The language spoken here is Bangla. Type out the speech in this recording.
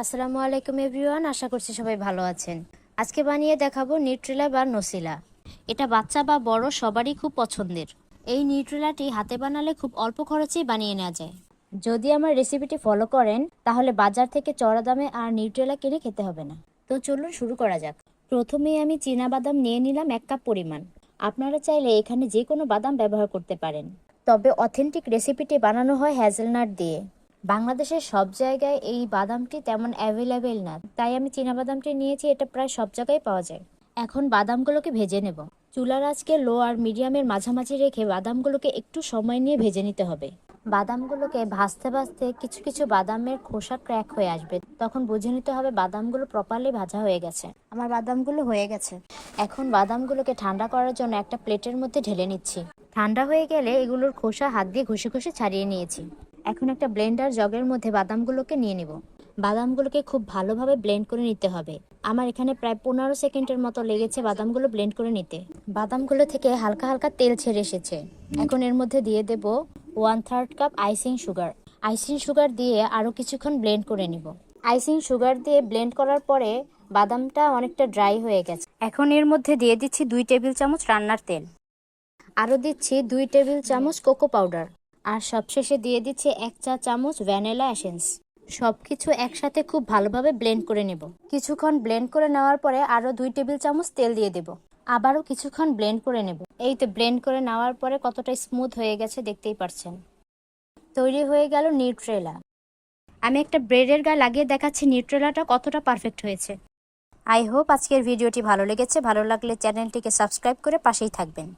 আসসালামু আলাইকুম এভরিওয়ান, আশা করছি সবাই ভালো আছেন। আজকে বানিয়ে দেখাবো নিউট্রেলা বা নসিলা। এটা বাচ্চা বা বড় সবারই খুব পছন্দের। এই নিউট্রেলাটি হাতে বানালে খুব অল্প খরচেই বানিয়ে নেওয়া যায়। যদি আমার রেসিপিটি ফলো করেন তাহলে বাজার থেকে চড়া দামে আর নিউট্রেলা কিনে খেতে হবে না। তো চলুন শুরু করা যাক। প্রথমেই আমি চীনা বাদাম নিয়ে নিলাম 1 কাপ পরিমাণ। আপনারা চাইলে এখানে যে কোনো বাদাম ব্যবহার করতে পারেন, তবে অথেন্টিক রেসিপিটি বানানো হয় হ্যাজেলনাট দিয়ে। বাংলাদেশের সব জায়গায় এই বাদামটি তেমন অ্যাভেলেবেল না, তাই আমি চীনা বাদামটি নিয়েছি। এটা প্রায় সব জায়গায় পাওয়া যায়। এখন বাদামগুলোকে ভেজে নেব। চুলার আঁচকে লো আর মিডিয়ামের মাঝামাঝি রেখে বাদামগুলোকে একটু সময় নিয়ে ভেজে নিতে হবে। বাদামগুলোকে ভাজতে ভাজতে কিছু কিছু বাদামের খোসা ক্র্যাক হয়ে আসবে, তখন বুঝে নিতে হবে বাদামগুলো প্রপারলি ভাজা হয়ে গেছে। আমার বাদামগুলো হয়ে গেছে। এখন বাদামগুলোকে ঠান্ডা করার জন্য একটা প্লেটের মধ্যে ঢেলে নিচ্ছি। ঠান্ডা হয়ে গেলে এগুলোর খোসা হাত দিয়ে ঘষে ঘষে ছাড়িয়ে নিয়েছি। এখন একটা ব্লেন্ডার জগের মধ্যে বাদামগুলোকে নিয়ে নিব। বাদামগুলোকে খুব ভালোভাবে ব্লেন্ড করে নিতে হবে। আমার এখানে প্রায় 15 সেকেন্ডের মতো লেগেছে বাদামগুলো ব্লেন্ড করে নিতে। বাদামগুলো থেকে হালকা হালকা তেল ছেড়ে এসেছে। এখন এর মধ্যে দিয়ে দেব 1/3 cup icing sugar. Icing sugar দিয়ে আরও কিছুক্ষণ ব্লেন্ড করে নিব। আইসিং সুগার দিয়ে ব্লেন্ড করার পরে বাদামটা অনেকটা ড্রাই হয়ে গেছে। এখন এর মধ্যে দিয়ে দিচ্ছি 2 টেবিল চামচ রান্নার তেল। আরও দিচ্ছি 2 টেবিল চামচ কোকো পাউডার। আর সবশেষে দিয়ে দিচ্ছি 1 চা চামচ ভ্যানিলা এসেন্স। সবকিছু একসাথে খুব ভালোভাবে ব্লেন্ড করে নেব। কিছুক্ষণ ব্লেন্ড করে নেওয়ার পরে আরও 2 টেবিল চামচ তেল দিয়ে দেব। আবারও কিছুক্ষণ ব্লেন্ড করে নেব। এই তো ব্লেন্ড করে নেওয়ার পরে কতটা স্মুথ হয়ে গেছে দেখতেই পারছেন। তৈরি হয়ে গেল নিউট্রেলা। আমি একটা ব্রেডের গায়ে লাগিয়ে দেখাচ্ছি নিউট্রেলাটা কতটা পারফেক্ট হয়েছে। আই হোপ আজকের ভিডিওটি ভালো লেগেছে। ভালো লাগলে চ্যানেলটিকে সাবস্ক্রাইব করে পাশেই থাকবেন।